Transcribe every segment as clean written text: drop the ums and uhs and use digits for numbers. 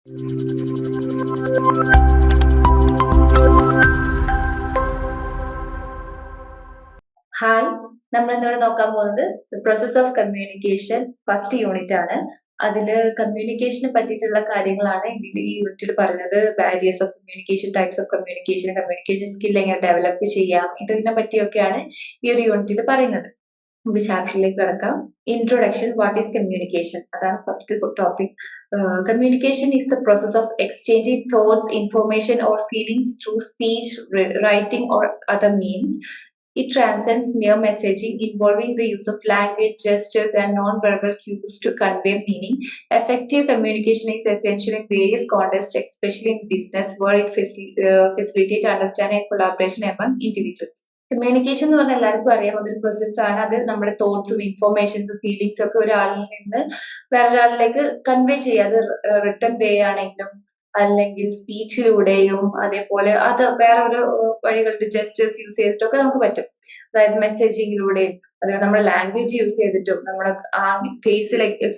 Hi, നമ്മൾ ഇന്നിവിടെ നോക്കാൻ പോകുന്നത് process of communication first unit ആണ്. അതില് കമ്മ്യൂണിക്കേഷനെ പറ്റിയിട്ടുള്ള കാര്യങ്ങളാണ് ഈ യൂണിറ്റിൽ പറയുന്നത്. Various of communication, types of communication, communication skill എങ്ങനെ ഡെവലപ്പ് ചെയ്യാം, ഇതിനെ പറ്റിയൊക്കെയാണ് ഈ ഒരു യൂണിറ്റിൽ പറയുന്നത്. നമുക്ക് ചാപ്റ്ററിലേക്ക് കിടക്കാം. ഇൻട്രൊഡക്ഷൻ, വാട്ട് ഈസ് കമ്മ്യൂണിക്കേഷൻ, അതാണ് first topic. Communication is the process of exchanging thoughts, information or feelings through speech, writing or other means. It transcends mere messaging, involving the use of language, gestures, and non-verbal cues to convey meaning. Effective communication is essential in various contexts, especially in business, where it facilitates understanding and collaboration among individuals. Communication എന്ന് പറഞ്ഞാൽ എല്ലാവർക്കും അറിയാം, അതൊരു പ്രോസസ്സാണ്. അത് നമ്മുടെ തോട്ട്സും ഇൻഫോർമേഷൻസും ഫീലിംഗ്സും ഒക്കെ ഒരാളിൽ നിന്ന് വേറൊരാളിലേക്ക് കൺവേ ചെയ്യുക. അത് റിട്ടൺ വേ ആണെങ്കിലും അല്ലെങ്കിൽ സ്പീച്ചിലൂടെയും അതേപോലെ അത് വേറൊരു വഴികളുടെ ജസ്റ്റേഴ്സ് യൂസ് ചെയ്തിട്ടൊക്കെ നമുക്ക് പറ്റും. അതായത് മെസ്സേജിങ്ങിലൂടെയും അതായത് നമ്മുടെ ലാംഗ്വേജ് യൂസ് ചെയ്തിട്ടും നമ്മുടെ ആ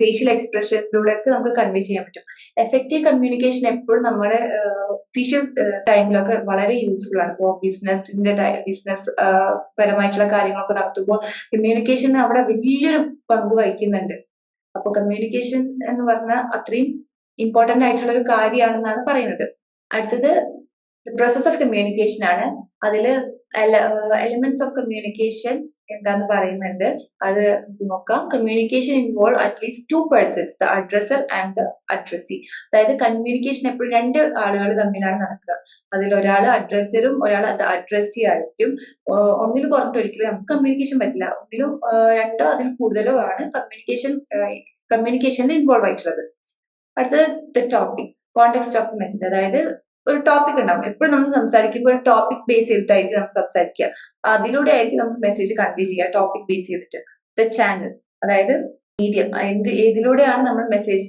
ഫേഷ്യൽ എക്സ്പ്രഷനിലൂടെ ഒക്കെ നമുക്ക് കൺവേ ചെയ്യാൻ പറ്റും. എഫക്റ്റീവ് കമ്മ്യൂണിക്കേഷൻ എപ്പോഴും നമ്മുടെ ഒഫീഷ്യൽ ടൈമിലൊക്കെ വളരെ യൂസ്ഫുൾ ആണ്. ഇപ്പോൾ ബിസിനസ് പരമായിട്ടുള്ള കാര്യങ്ങളൊക്കെ നടത്തുമ്പോൾ കമ്മ്യൂണിക്കേഷൻ അവിടെ വലിയൊരു പങ്ക് വഹിക്കുന്നുണ്ട്. അപ്പൊ കമ്മ്യൂണിക്കേഷൻ എന്ന് പറഞ്ഞാൽ അത്രയും ഇമ്പോർട്ടന്റ് ആയിട്ടുള്ള ഒരു കാര്യമാണെന്നാണ് പറയുന്നത്. അടുത്തത് പ്രോസസ് ഓഫ് കമ്മ്യൂണിക്കേഷൻ ആണ്. അതിൽ എലിമെന്റ്സ് ഓഫ് കമ്മ്യൂണിക്കേഷൻ എന്താന്ന് പറയുന്നുണ്ട്, അത് നോക്കാം. Communication involve at least 2 persons, the addresser and the addressee. അതായത് കമ്മ്യൂണിക്കേഷൻ എപ്പോഴും 2 ആളുകൾ തമ്മിലാണ് നടക്കുക. അതിൽ ഒരാൾ അഡ്രസ്സറും ഒരാൾ അഡ്രസ്സി ആയിരിക്കും. ഒന്നിൽ കുറഞ്ഞിട്ട് ഒരിക്കലും നമുക്ക് കമ്മ്യൂണിക്കേഷൻ പറ്റില്ല. ഒന്നിലും 2 അതിൽ കൂടുതലോ ആണ് കമ്മ്യൂണിക്കേഷനിൽ ഇൻവോൾവ് ആയിട്ടുള്ളത്. അടുത്തത് ടോപ്പിക്, കോണ്ടെക്സ്റ്റ് ഓഫ് മെസ്സേജ്. അതായത് ഒരു ടോപ്പിക് ഉണ്ടാവും. എപ്പോഴും നമ്മൾ സംസാരിക്കുമ്പോൾ ഒരു ടോപ്പിക് ബേസ് ചെയ്തിട്ടായിരിക്കും നമ്മൾ സംസാരിക്കുക. അതിലൂടെ ആയിരിക്കും നമ്മൾ മെസ്സേജ് കൺവേ ചെയ്യുക, ടോപ്പിക് ബേസ് ചെയ്തിട്ട്. ദ ചാനൽ, അതായത് മീഡിയം, ഏതിലൂടെയാണ് നമ്മൾ മെസ്സേജ്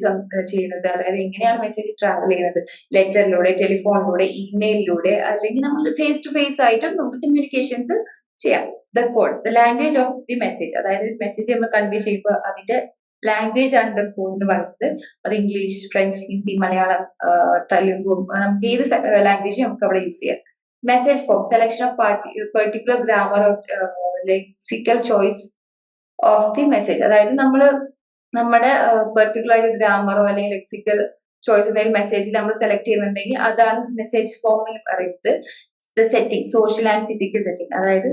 ചെയ്യുന്നത്, അതായത് എങ്ങനെയാണ് മെസ്സേജ് ട്രാവൽ ചെയ്യുന്നത്. ലെറ്ററിലൂടെ, ടെലിഫോണിലൂടെ, ഇമെയിലിലൂടെ, അല്ലെങ്കിൽ നമ്മൾ ഫേസ് ടു ഫേസ് ആയിട്ടും നമുക്ക് കമ്മ്യൂണിക്കേഷൻസ് ചെയ്യാം. The code, the language of the message. അതായത് മെസ്സേജ് നമ്മൾ കൺവേ ചെയ്യുമ്പോൾ അതിന്റെ ലാംഗ്വേജ് ആണ് ദ കോഡ് എന്ന് പറയുന്നത്. അത് ഇംഗ്ലീഷ്, ഫ്രഞ്ച്, ഹിന്ദി, മലയാളം, തെലുഗു, നമുക്ക് ഏത് ലാംഗ്വേജ് നമുക്ക് അവിടെ യൂസ് ചെയ്യാം. Message form, selection of particular grammar lexical choice of the message. അതായത് നമ്മുടെ പെർട്ടിക്കുലർ ആയിട്ട് ഗ്രാമറോ അല്ലെങ്കിൽ ലെക്സിക്കൽ ചോയ്സ് എന്തെങ്കിലും മെസ്സേജിൽ നമ്മൾ സെലക്ട് ചെയ്യുന്നുണ്ടെങ്കിൽ അതാണ് മെസ്സേജ് ഫോം എന്ന് പറയുന്നത്. The setting, social and physical setting. അതായത്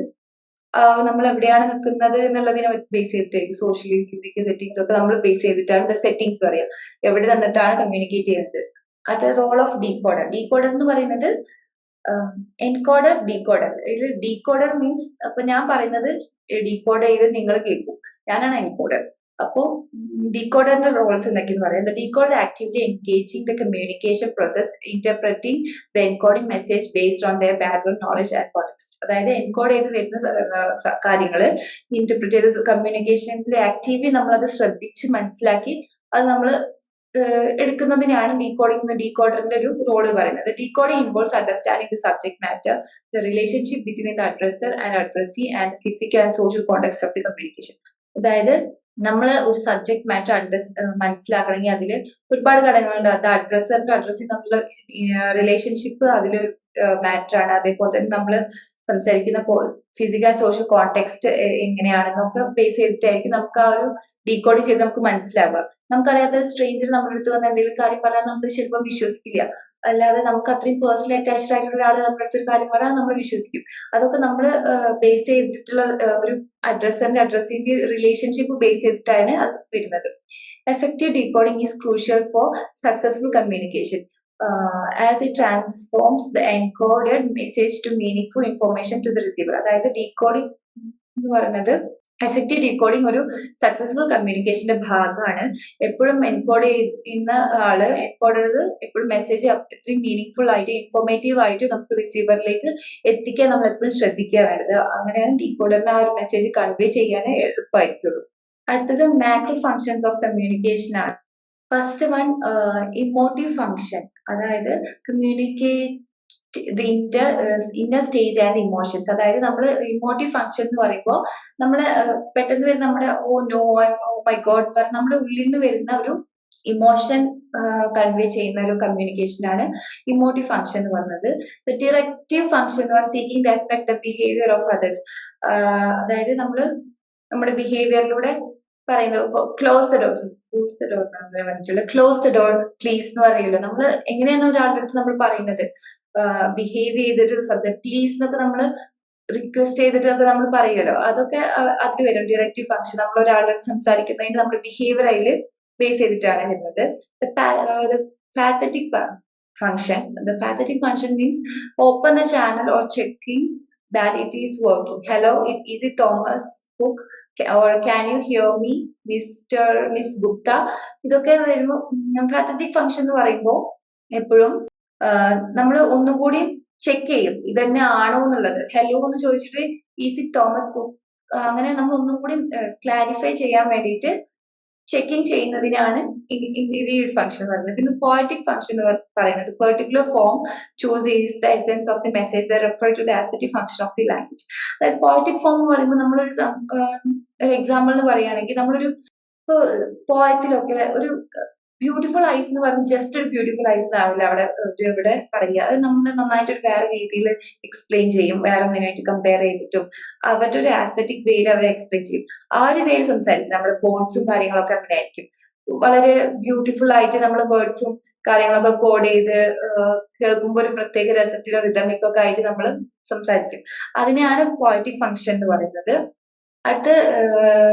നമ്മൾ എവിടെയാണ് നിൽക്കുന്നത് എന്നുള്ളതിനെ ബേസ് ചെയ്തിട്ടായിരിക്കും സോഷ്യലി ഫിസിക്കൽ സെറ്റിംഗ്സ് ഒക്കെ നമ്മൾ ബേസ് ചെയ്തിട്ടാണ് സെറ്റിംഗ്സ് പറയാം, എവിടെ നിന്നിട്ടാണ് കമ്മ്യൂണിക്കേറ്റ് ചെയ്യുന്നത്. അത് റോൾ ഓഫ് ഡീകോഡർ. ഡീകോഡർ എന്ന് പറയുന്നത് എൻകോഡർ, ഡീകോഡർ. ഇതിൽ ഡീകോഡർ മീൻസ്, അപ്പൊ ഞാൻ പറയുന്നത് ഡീകോഡ് ചെയ്ത് നിങ്ങൾ കേൾക്കും, ഞാനാണ് എൻകോഡർ. അപ്പോ ഡീകോഡറിന്റെ റോൾസ് എന്തൊക്കെയെന്ന് പറയാം. The decoder actively engaging the communication process, interpreting the encoding message based on there background knowledge and context. അതായത് എൻകോഡ് ചെയ്ത് വരുന്ന കാര്യങ്ങൾ ഇന്റർപ്രറ്റ് ചെയ്ത് കമ്മ്യൂണിക്കേഷനിൽ ആക്റ്റീവ്ലി നമ്മളത് ശ്രദ്ധിച്ച് മനസ്സിലാക്കി അത് നമ്മൾ എടുക്കുന്നതിനാണ് ഡീകോഡറിന്റെ ഒരു റോള് പറയുന്നത്. Decoding involves understanding the subject matter, the relationship between the addresser and addressee and physical and social context of the communication. അതായത് നമ്മൾ ഒരു സബ്ജക്ട് മാറ്റർ മനസ്സിലാക്കണമെങ്കിൽ അതിൽ ഒരുപാട് ഘടകങ്ങളുണ്ട്. അത് അഡ്രസ്സറിന്റെ അഡ്രസ്സിൽ തമ്മിലുള്ള റിലേഷൻഷിപ്പ് അതിലൊരു മാറ്റർ ആണ്. അതേപോലെ തന്നെ നമ്മൾ സംസാരിക്കുന്ന ഫിസിക്കൽ ആൻഡ് സോഷ്യൽ കോണ്ടെക്സ്റ്റ് എങ്ങനെയാണെന്നൊക്കെ ബേസ് ചെയ്തിട്ടായിരിക്കും നമുക്ക് ആ ഒരു ഡീകോഡിങ് ചെയ്ത് നമുക്ക് മനസ്സിലാവുക. നമുക്കറിയാത്ത ഒരു സ്ട്രേഞ്ചർ നമ്മുടെ അടുത്ത് വന്ന് എന്തെങ്കിലും കാര്യം പറഞ്ഞാൽ നമ്മൾ ചിലപ്പോൾ വിശ്വസിക്കില്ല. അല്ലാതെ നമുക്ക് അത്രയും പേഴ്സണലി അറ്റാച്ച്ഡ് ആയിട്ടുള്ള ഒരാൾ നമ്മുടെ അടുത്തൊരു കാര്യം പറഞ്ഞാൽ നമ്മൾ വിശ്വസിക്കും. അതൊക്കെ നമ്മൾ ബേസ് ചെയ്തിട്ടുള്ള ഒരു അഡ്രസ്സിന്റെ റിലേഷൻഷിപ്പ് ബേസ് ചെയ്തിട്ടാണ് അത് വരുന്നത്. Effective decoding is crucial for successful communication as it transforms the encoded message to meaningful information to the receiver. അതായത് ഡീകോഡിംഗ് എന്ന് പറയുന്നത്, എഫക്റ്റീവ് ഡീകോഡിംഗ് ഒരു സക്സസ്ഫുൾ കമ്മ്യൂണിക്കേഷന്റെ ഭാഗമാണ്. എപ്പോഴും എൻകോഡ് ചെയ്യുന്ന എൻകോഡർ എപ്പോഴും മെസ്സേജ് അത്രയും മീനിങ്ഫുൾ ആയിട്ട് ഇൻഫോർമേറ്റീവ് ആയിട്ട് നമുക്ക് റിസീവറിലേക്ക് എത്തിക്കാൻ നമ്മൾ എപ്പോഴും ശ്രദ്ധിക്കുക വേണ്ടത്. അങ്ങനെയാണ് ഡീകോഡറിന് ആ ഒരു മെസ്സേജ് കൺവേ ചെയ്യാൻ എളുപ്പമായിരിക്കുള്ളൂ. അടുത്തത് മാക്രോ ഫങ്ഷൻസ് ഓഫ് കമ്മ്യൂണിക്കേഷൻ ആണ്. First one, emotive function. അതായത് communicate the inner stage and emotions. അതായത് നമ്മൾ ഇമോട്ടീവ് ഫങ്ഷൻ എന്ന് പറയുമ്പോൾ നമ്മൾ പെട്ടെന്ന് വരുന്ന നമ്മുടെ oh no, oh my god, നമ്മുടെ ഉള്ളിൽ നിന്ന് വരുന്ന ഒരു ഇമോഷൻ കൺവേ ചെയ്യുന്ന ഒരു കമ്മ്യൂണിക്കേഷൻ ആണ് ഇമോട്ടീവ് ഫംഗ്ഷൻ എന്ന് പറയുന്നത്. The directive function was seeking the effect the behaviour of others. അതായത് നമ്മുടെ ബിഹേവിയറിലൂടെ പറയുന്നത് close the door, close the door please എന്ന് പറയുമല്ലോ. നമ്മൾ എങ്ങനെയാണ് ഒരാളുടെ അടുത്ത് നമ്മൾ പറയുന്നത്, ബിഹേവ് ചെയ്തിട്ട് ശബ്ദം പ്ലീസ് എന്നൊക്കെ നമ്മൾ റിക്വസ്റ്റ് ചെയ്തിട്ടൊക്കെ നമ്മൾ പറയുമല്ലോ, അതൊക്കെ അതിൽ വരും. ഡിറക്റ്റീവ് ഫംഗ്ഷൻ നമ്മൾ ഒരാളുടെ അടുത്ത് സംസാരിക്കുന്നതിന് നമ്മുടെ ബിഹേവിയർ അതിൽ ബേസ് ചെയ്തിട്ടാണ് വരുന്നത്. Pathetic function, the pathetic function means open the channel or checking that it is working. Hello, is it Thomas Cook or can you hear me, Miss Gupta? ഇതൊക്കെ വരുമ്പോൾ പാത്തറ്റിക് ഫംഗ്ഷൻ എന്ന് പറയുമ്പോൾ എപ്പോഴും നമ്മൾ ഒന്നുകൂടി ചെക്ക് ചെയ്യും ഇതന്നെ ആണോ എന്നുള്ളത്. ഹലോ എന്ന് ചോദിച്ചിട്ട് ഈസ് ഇറ്റ് തോമസ് കുക്ക്, അങ്ങനെ നമ്മൾ ഒന്നും കൂടി ക്ലാരിഫൈ ചെയ്യാൻ വേണ്ടിയിട്ട് ചെക്കിംഗ് ചെയ്യുന്നതിനാണ് ഈ ഫംഗ്ഷൻ പറയുന്നത്. പിന്നെ പോയറ്റിക് ഫംഗ്ഷൻ എന്ന് പറയുന്നത് particular form choose is the essence of the message the refer to the aesthetic function of the language. അതായത് പോയറ്റിക് ഫോം എന്ന് പറയുമ്പോൾ നമ്മളൊരു എക്സാമ്പിൾ എന്ന് പറയുകയാണെങ്കിൽ നമ്മളൊരു പോയത്തിലൊക്കെ ഒരു ബ്യൂട്ടിഫുൾ ഐസ് എന്ന് പറയുന്നത് ജസ്റ്റ് ഒരു ബ്യൂട്ടിഫുൾ ഐസ് ആവില്ല അവിടെ ഇവിടെ പറയുക. അത് നമ്മൾ നന്നായിട്ട് ഒരു വേറെ രീതിയിൽ എക്സ്പ്ലെയിൻ ചെയ്യും, വേറെ ഒന്നിനായിട്ട് കമ്പയർ ചെയ്തിട്ടും അവരുടെ ഒരു ആസ്തറ്റിക് വേയിൽ അവർ എക്സ്പ്ലെയിൻ ചെയ്യും. ആ ഒരു വേയിൽ സംസാരിക്കും. നമ്മുടെ കോഡ്സും കാര്യങ്ങളൊക്കെ അങ്ങനെ ആയിരിക്കും. വളരെ ബ്യൂട്ടിഫുൾ ആയിട്ട് നമ്മൾ വേർഡ്സും കാര്യങ്ങളൊക്കെ കോഡ് ചെയ്ത് കേൾക്കുമ്പോൾ ഒരു പ്രത്യേക രസത്തിലോ റിതമിക്കൊക്കെ ആയിട്ട് നമ്മൾ സംസാരിക്കും. അതിനെയാണ് പോയറ്റിക് ഫംഗ്ഷൻ എന്ന് പറയുന്നത്. അടുത്ത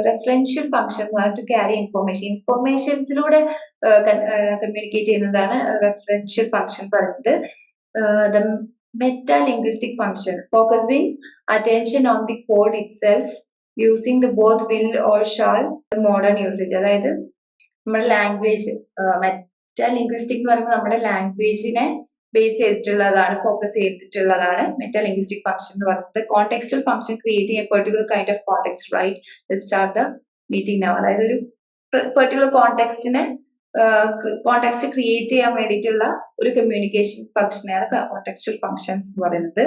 റെഫറൻഷ്യൽ ഫംഗ്ഷൻ എന്ന് പറഞ്ഞിട്ട് ക്യാരി ഇൻഫോർമേഷൻസിലൂടെ കമ്മ്യൂണിക്കേറ്റ് ചെയ്യുന്നതാണ് റെഫറൻഷ്യൽ ഫംഗ്ഷൻ പറയുന്നത്. The meta linguistic function focusing attention on the code itself using the both will or shall modern usage. അതായത് നമ്മുടെ ലാംഗ്വേജ്, മെറ്റാ ലിംഗ്വിസ്റ്റിക് എന്ന് പറയുമ്പോൾ നമ്മുടെ ലാംഗ്വേജിനെ ബേസ് ചെയ്തിട്ടുള്ളതാണ്, ഫോക്കസ് ചെയ്തിട്ടുള്ളതാണ് മെറ്റാ ലിംഗ്വിസ്റ്റിക് ഫംഗ്ഷൻ എന്ന് പറയുന്നത്. Contextual function creating a particular kind of context right start the meeting now. അതായത് ഒരു പെർട്ടിക്കുലർ കോണ്ടെക്സ്റ്റ് ക്രിയേറ്റ് ചെയ്യാൻ വേണ്ടിയിട്ടുള്ള ഒരു കമ്മ്യൂണിക്കേഷൻ ഫംഗ്ഷനെയാണ് കോണ്ടെക്സ്റ്റൽ ഫംഗ്ഷൻസ് എന്ന് പറയുന്നത്.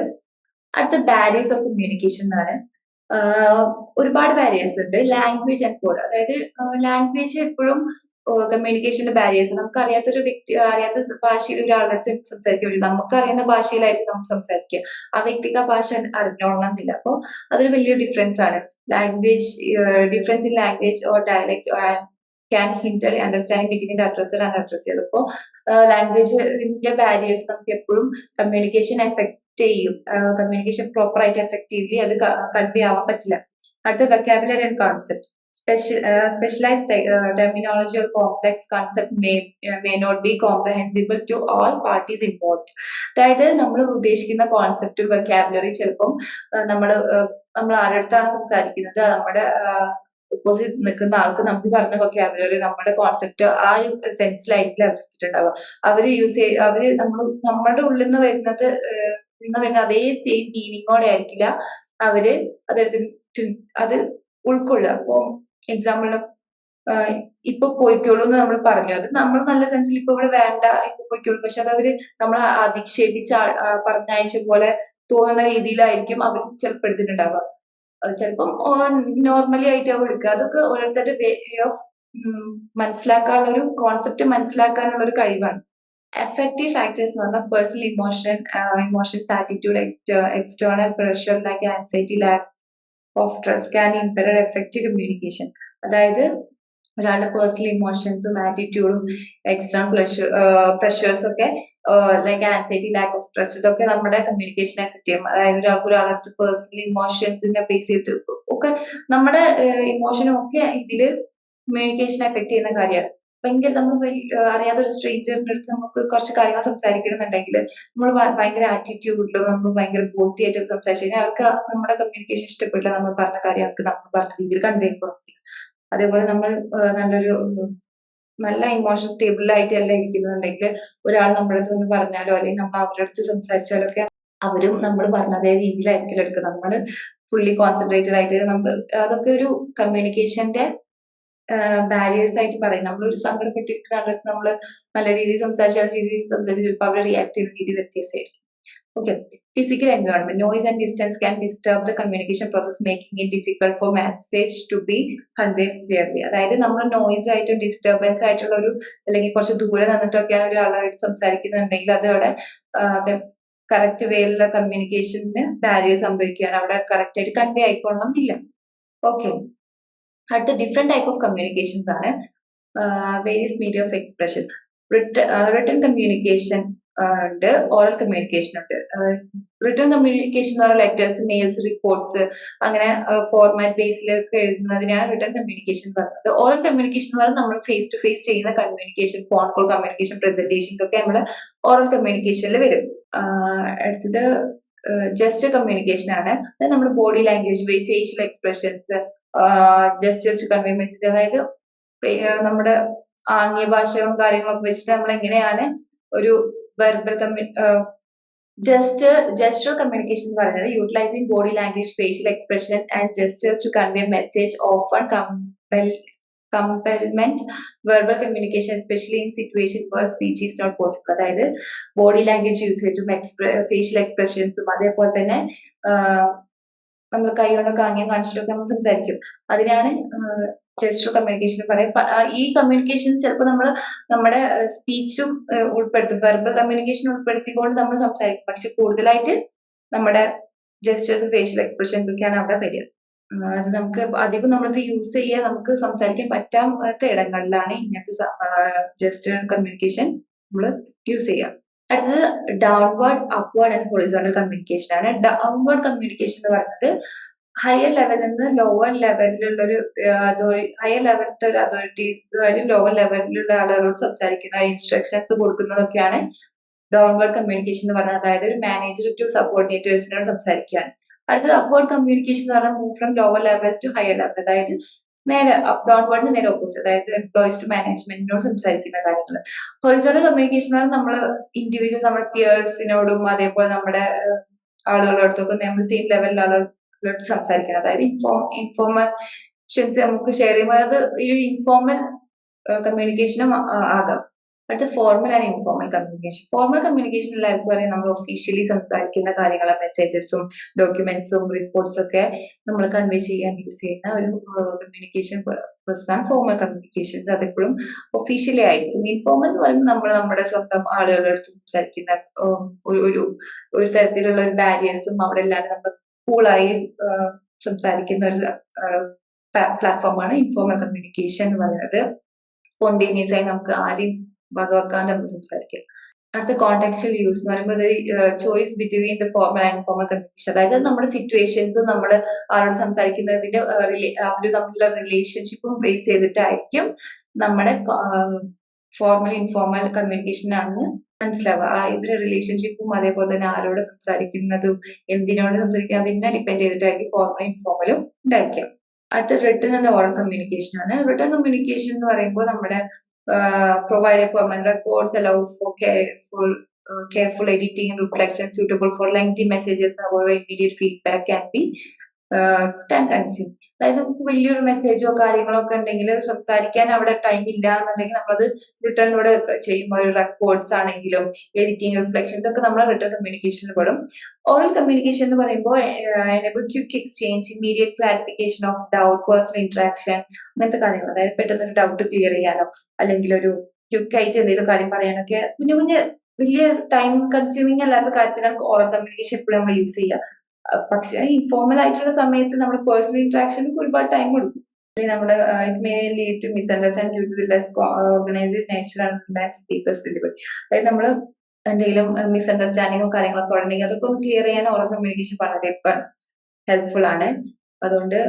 അടുത്ത ബാരിയേഴ്സ് ഓഫ് കമ്മ്യൂണിക്കേഷൻ എന്നാണ്. ഒരുപാട് ബാരിയേഴ്സ് ഉണ്ട്. ലാംഗ്വേജ് ആൻഡ് കോഡ്, അതായത് ലാംഗ്വേജ് എപ്പോഴും കമ്മ്യൂണിക്കേഷന്റെ ബാരിയേഴ്സ്. നമുക്ക് അറിയാത്ത ഭാഷയിൽ ഒരാളുടെ അടുത്ത് സംസാരിക്കാൻ പറ്റും. നമുക്ക് അറിയുന്ന ഭാഷയിലായിരിക്കും നമ്മൾ സംസാരിക്കുക, ആ വ്യക്തിക്ക് ആ ഭാഷ അറിഞ്ഞോളണമെന്നില്ല. അപ്പോൾ അതൊരു വലിയ ഡിഫറൻസ് ആണ്. Language difference in language or dialect can hinder understanding between the addresser and addresser. അപ്പോൾ ലാംഗ്വേജിന്റെ ബാരിയേഴ്സ് നമുക്ക് എപ്പോഴും കമ്മ്യൂണിക്കേഷൻ എഫക്ട് ചെയ്യും. കമ്മ്യൂണിക്കേഷൻ പ്രോപ്പർ ആയിട്ട് എഫക്റ്റീവ്ലി അത് കൺവേ ആവാൻ പറ്റില്ല. അടുത്ത vocabulary and concept. Specialized terminology or complex concept may not be comprehensible to all parties involved. അതായത് നമ്മൾ ഉദ്ദേശിക്കുന്ന കോൺസെപ്റ്റ് വെക്കാബുലറി ചിലപ്പം നമ്മൾ ആരടുത്താണ് സംസാരിക്കുന്നത്, നമ്മുടെ ഓപ്പോസിറ്റ് നിൽക്കുന്ന ആൾക്ക് നമുക്ക് പറഞ്ഞ വൊക്കാബുലറി നമ്മുടെ കോൺസെപ്റ്റ് ആ ഒരു സെൻസിലായിരിക്കില്ല അവർ എടുത്തിട്ടുണ്ടാവുക. അവര് നമ്മുടെ ഉള്ളിൽ നിന്ന് വരുന്ന അതേ സെയിം മീനിങ്ങോടെ ആയിരിക്കില്ല അവര് അതെടുത്തിട്ട് അത് ഉൾക്കൊള്ളുക. അപ്പൊ എക്സാമ്പിളിന് ഇപ്പൊ പോയിക്കോളൂ എന്ന് നമ്മൾ പറഞ്ഞു, അത് നമ്മൾ നല്ല സെൻസിൽ ഇപ്പൊ ഇവിടെ വേണ്ട ഇപ്പൊ പോയിക്കോളൂ, പക്ഷെ അത് അവര് നമ്മൾ അധിക്ഷേപിച്ച് പറഞ്ഞയച്ച പോലെ തോന്നുന്ന രീതിയിലായിരിക്കും അവർ ചിലപ്പോൾ എടുത്തിട്ടുണ്ടാവുക. ചിലപ്പം നോർമലി ആയിട്ട് അവർ എടുക്കുക. അതൊക്കെ ഓരോരുത്തരുടെ വേ ഓഫ് മനസ്സിലാക്കാനുള്ള ഒരു കോൺസെപ്റ്റ് മനസ്സിലാക്കാനുള്ള ഒരു കഴിവാണ്. എഫക്റ്റീവ് ഫാക്ടേഴ്സ് എന്ന് പറഞ്ഞാൽ personal emotions, attitude, external pressure like anxiety, lack of trust can impair effective communication. അതായത് ഒരാളുടെ പേഴ്സണൽ ഇമോഷൻസും ആറ്റിറ്റ്യൂഡും എക്സ്റ്റേണൽ പ്രഷേഴ്സ് ഒക്കെ like anxiety, lack of trust, ഇതൊക്കെ നമ്മുടെ കമ്മ്യൂണിക്കേഷൻ എഫക്ട് ചെയ്യും. അതായത് ഒരാളടുത്ത് പേഴ്സണൽ ഇമോഷൻസിനെ ബേസ് ചെയ്ത് ഒക്കെ നമ്മുടെ ഇമോഷനും ഒക്കെ ഇതില് കമ്മ്യൂണിക്കേഷൻ എഫക്ട് ചെയ്യുന്ന കാര്യമാണ്. ഭയങ്കര നമ്മൾ അറിയാത്ത ഒരു സ്ട്രേഞ്ചറിന്റെ അടുത്ത് നമുക്ക് കുറച്ച് കാര്യങ്ങൾ സംസാരിക്കണമെന്നുണ്ടെങ്കിൽ നമ്മൾ ഭയങ്കര ആറ്റിറ്റ്യൂഡിലും നമ്മൾ ഭയങ്കര ബോസി ആയിട്ട് സംസാരിച്ചു കഴിഞ്ഞാൽ അവർക്ക് നമ്മുടെ കമ്മ്യൂണിക്കേഷൻ ഇഷ്ടപ്പെട്ടില്ല. നമ്മൾ പറഞ്ഞ കാര്യം അവർക്ക് നമ്മൾ പറഞ്ഞ രീതിയിൽ കൺവേ ചെയ്യാൻ പറ്റില്ല. അതേപോലെ നമ്മൾ നല്ല ഇമോഷൻ സ്റ്റേബിൾ ആയിട്ടല്ല ഇരിക്കുന്നുണ്ടെങ്കിൽ ഒരാൾ നമ്മുടെ അടുത്ത് വന്ന് പറഞ്ഞാലോ അല്ലെങ്കിൽ നമ്മൾ അവരുടെ അടുത്ത് സംസാരിച്ചാലോ ഒക്കെ അവരും നമ്മൾ പറഞ്ഞ അതേ രീതിയിലായിരിക്കും എടുക്കുക. നമ്മൾ ഫുള്ളി കോൺസെൻട്രേറ്റഡ് ആയിട്ട് നമ്മൾ അതൊക്കെ ഒരു കമ്മ്യൂണിക്കേഷന്റെ ബാരിയേഴ്സ് ആയിട്ട് പറയും. നമ്മളൊരു സങ്കടപ്പെട്ടിരിക്കുന്ന ആളുടെ നമ്മൾ നല്ല രീതിയിൽ സംസാരിച്ചാൽ ചിലപ്പോൾ അവർ റിയാക്ട് ചെയ്യുന്ന രീതി വ്യത്യാസമായിരിക്കും. Okay. Physical environment. Noise and distance can disturb the communication process, making it difficult for message to be conveyed clearly. അതായത് നമ്മൾ നോയിസ് ആയിട്ട് ഡിസ്റ്റർബൻസ് ആയിട്ടുള്ള ഒരു അല്ലെങ്കിൽ കുറച്ച് ദൂരെ നിന്നിട്ടൊക്കെയാണ് ഒരാളായിട്ട് സംസാരിക്കുന്നുണ്ടെങ്കിൽ അത് അവിടെ കറക്റ്റ് വേയിലുള്ള കമ്മ്യൂണിക്കേഷന് ബാരിയർ സംഭവിക്കുകയാണ്. അവിടെ കറക്റ്റ് ആയിട്ട് കൺവേ ആയിക്കൊള്ളണം എന്നില്ല. ഓക്കെ. അടുത്ത ഡിഫറെന്റ് ടൈപ്പ് ഓഫ് കമ്മ്യൂണിക്കേഷൻസ് ആണ്. Various media of expression. Written communication ഉണ്ട്, ഓറൽ കമ്മ്യൂണിക്കേഷൻ ഉണ്ട്. റിട്ടൺ കമ്മ്യൂണിക്കേഷൻ എന്ന് പറയുന്ന ലെറ്റേഴ്സ്, മെയിൽസ്, റിപ്പോർട്ട്സ് അങ്ങനെ ഫോർമാറ്റ് ബേസിലൊക്കെ എഴുതുന്നതിനാണ് റിട്ടൺ കമ്മ്യൂണിക്കേഷൻ പറയുന്നത്. ഓറൽ കമ്മ്യൂണിക്കേഷൻ എന്ന് പറയുന്നത് നമ്മൾ ഫേസ് ടു ഫേസ് ചെയ്യുന്ന communication, phone call communication, presentation ഒക്കെ നമ്മൾ ഓറൽ കമ്മ്യൂണിക്കേഷനിൽ വരും. അടുത്തത് ജസ്റ്റർ കമ്മ്യൂണിക്കേഷൻ ആണ്. അത് നമ്മൾ body language, facial expressions, gestures to convey message, അതായത് നമ്മുടെ ആംഗ്യ ഭാഷകളും കാര്യങ്ങളൊക്കെ വെച്ചിട്ട് നമ്മൾ എങ്ങനെയാണ് ഒരു വെർബൽ ജസ്റ്റർ കമ്മ്യൂണിക്കേഷൻ എന്ന് പറയുന്നത് utilizing body language, facial expression and gestures to convey message often complement verbal communication especially in situation where speech is not possible. അതായത് ബോഡി ലാംഗ്വേജ് യൂസ് ചെയ്തിട്ടും ഫേഷ്യൽ എക്സ്പ്രഷൻസും അതേപോലെ തന്നെ നമ്മൾ കൈ കൊണ്ടൊക്കെ ആംഗ്യം കാണിച്ചിട്ടൊക്കെ നമ്മൾ സംസാരിക്കും. അതിനാണ് ജസ്റ്റർ കമ്മ്യൂണിക്കേഷൻ പറയും. ഈ കമ്മ്യൂണിക്കേഷൻ ചിലപ്പോൾ നമ്മൾ നമ്മുടെ സ്പീച്ചും ഉൾപ്പെടുത്തും, വെർബൽ കമ്മ്യൂണിക്കേഷൻ ഉൾപ്പെടുത്തിക്കൊണ്ട് നമ്മൾ സംസാരിക്കും. പക്ഷെ കൂടുതലായിട്ട് നമ്മുടെ ജസ്റ്റേഴ്സും ഫേഷ്യൽ എക്സ്പ്രഷൻസ് ഒക്കെയാണ് അവിടെ വരിക. അത് നമുക്ക് അധികം നമ്മളത് യൂസ് ചെയ്യാൻ നമുക്ക് സംസാരിക്കാൻ പറ്റാത്ത ഇടങ്ങളിലാണ് ഇങ്ങനത്തെ ജസ്റ്റർ കമ്മ്യൂണിക്കേഷൻ നമ്മൾ യൂസ് ചെയ്യുക. അടുത്തത് downward, upward and horizontal communication ആണ്. ഡൗൺവേർഡ് കമ്മ്യൂണിക്കേഷൻ എന്ന് പറയുന്നത് ഹയർ ലെവലിൽ നിന്ന് ലോവർ ലെവലിലുള്ള ഒരു ഹയർ ലെവലിലത്തെ ഒരു അതോറിറ്റി ലോവർ ലെവലിലുള്ള ആളുകളോട് സംസാരിക്കുന്ന ഇൻസ്ട്രക്ഷൻസ് കൊടുക്കുന്നതൊക്കെയാണ് ഡൗൺവേർഡ് കമ്മ്യൂണിക്കേഷൻ എന്ന് പറയുന്നത്. അതായത് ഒരു മാനേജർ ടു സബോർഡിനേറ്റേഴ്സിനോട് സംസാരിക്കുകയാണ്. അടുത്തത് അപ്വേർഡ് കമ്മ്യൂണിക്കേഷൻ എന്ന് പറഞ്ഞാൽ move from lower level two higher level, അതായത് നേരെ ഡൗൺവേർഡിന് നേരെ ഓപ്പോസിറ്റ്, അതായത് എംപ്ലോയീസ് ടു മാനേജ്മെന്റിനോട് സംസാരിക്കുന്ന കാര്യങ്ങൾ. ഹൊറിസോണ്ടൽ കമ്മ്യൂണിക്കേഷൻ എന്ന് പറഞ്ഞാൽ നമ്മൾ ഇൻഡിവിജ്വൽ നമ്മുടെ പിയേഴ്സിനോടും അതേപോലെ നമ്മുടെ ആളുകളോടൊക്കെ നമ്മൾ സെയിം ലെവലിലുള്ള ആളുകളോട് സംസാരിക്കുന്നത്. അതായത് ഇൻഫോർമേഷൻസ് നമുക്ക് ഷെയർ ചെയ്യുമ്പോൾ അത് ഈ ഇൻഫോർമൽ കമ്മ്യൂണിക്കേഷനും ആകാം. അടുത്ത formal and informal communication. Formal communication എല്ലാവർക്കും അറിയാം, നമ്മൾ ഒഫീഷ്യലി സംസാരിക്കുന്ന കാര്യങ്ങൾ, മെസ്സേജസും ഡോക്യുമെന്റ്സും റിപ്പോർട്ട്സും ഒക്കെ നമ്മൾ കൺവേ ചെയ്യാൻ യൂസ് ചെയ്യുന്ന ഒരു കമ്മ്യൂണിക്കേഷൻ പ്രോസസ്സാണ് ഫോർമൽ കമ്മ്യൂണിക്കേഷൻസ്. അതെപ്പോഴും ഒഫീഷ്യലി ആയിരിക്കും. ഇൻഫോർമൽ എന്ന് പറയുമ്പോൾ നമ്മൾ നമ്മുടെ സ്വന്തം ആളുകളുടെ അടുത്ത് സംസാരിക്കുന്ന ഒരു തരത്തിലുള്ള ഒരു ബാരിയേഴ്സും അവിടെ ഇല്ലാണ്ട് നമ്മൾ കൂളായി സംസാരിക്കുന്ന ഒരു പ്ലാറ്റ്ഫോമാണ് ഇൻഫോർമൽ കമ്മ്യൂണിക്കേഷൻ എന്ന് പറയുന്നത്. സ്പോണ്ടേനിയസ് ആയി നമുക്ക് ആരെയും വകവെക്കാണ്ട് നമുക്ക് സംസാരിക്കാം. അടുത്ത കോണ്ടെക്സ്റ്റുവൽ യൂസ് എന്ന് പറയുമ്പോൾ choice between the formal and informal communication, അതായത് നമ്മുടെ സിറ്റുവേഷൻസും നമ്മൾ ആരോട് സംസാരിക്കുന്നതിന്റെ അവർ തമ്മിലുള്ള റിലേഷൻഷിപ്പും ബേസ് ചെയ്തിട്ടായിരിക്കും നമ്മുടെ ഫോർമൽ ഇൻഫോർമൽ കമ്മ്യൂണിക്കേഷൻ ആണെന്ന് മനസ്സിലാവുക. ഇവരുടെ റിലേഷൻഷിപ്പും അതേപോലെ തന്നെ ആരോട് സംസാരിക്കുന്നതും എന്തിനോട് സംസാരിക്കുന്നത് അതിനെ ഡിപ്പെൻഡ് ചെയ്തിട്ടായിരിക്കും ഫോർമൽ ഇൻഫോർമലും ഉണ്ടായിരിക്കും. അടുത്ത റിട്ടൺ ആൻഡ് ഓറൽ കമ്മ്യൂണിക്കേഷൻ ആണ്. റിട്ടൺ കമ്മ്യൂണിക്കേഷൻ എന്ന് പറയുമ്പോൾ നമ്മുടെ provide a permanent records, allow for careful editing and reflection, suitable for lengthy messages. However, immediate feedback can be time consuming. അതായത് നമുക്ക് വലിയൊരു മെസ്സേജോ കാര്യങ്ങളോ ഒക്കെ ഉണ്ടെങ്കിൽ സംസാരിക്കാൻ അവിടെ ടൈം ഇല്ല എന്നുണ്ടെങ്കിൽ നമ്മളത് റിട്ടേണിലൂടെ ചെയ്യുമ്പോൾ റെക്കോർഡ്സ് ആണെങ്കിലും എഡിറ്റിംഗ്, റിഫ്ലക്ഷൻ, ഇതൊക്കെ നമ്മൾ റിട്ടേൺ കമ്മ്യൂണിക്കേഷനിൽ പെടും. ഓറൽ കമ്മ്യൂണിക്കേഷൻ എന്ന് പറയുമ്പോൾ enable quick exchange, immediate clarification of doubt, personal interaction, അങ്ങനത്തെ കാര്യങ്ങൾ. അതായത് പെട്ടെന്ന് ഒരു ഡൗട്ട് ക്ലിയർ ചെയ്യാനോ അല്ലെങ്കിൽ ഒരു ക്വിക്ക് ആയിട്ട് എന്തെങ്കിലും കാര്യം പറയാനൊക്കെ കുഞ്ഞു വലിയ ടൈം കൺസ്യൂമിങ് അല്ലാത്ത കാര്യത്തിനാണ് ഓറൽ കമ്മ്യൂണിക്കേഷൻ എപ്പോഴും നമ്മൾ യൂസ് ചെയ്യുക. പക്ഷെ ഇൻഫോർമൽ ആയിട്ടുള്ള സമയത്ത് നമ്മുടെ പേഴ്സണൽ ഇന്ററാക്ഷനും ഒരുപാട് ടൈം കൊടുക്കും. നമ്മുടെ it may lead to misunderstand due to less organised nature and speakers delivery. അതായത് നമ്മൾ എന്തെങ്കിലും മിസ്അണ്ടർസ്റ്റാൻഡിങ്ങും കാര്യങ്ങളൊക്കെ ഉണ്ടെങ്കിൽ അതൊക്കെ ഒന്ന് ക്ലിയർ ചെയ്യാൻ ഓറൽ കമ്മ്യൂണിക്കേഷൻ വളരെ ഹെൽപ്ഫുൾ ആണ്. അതുകൊണ്ട്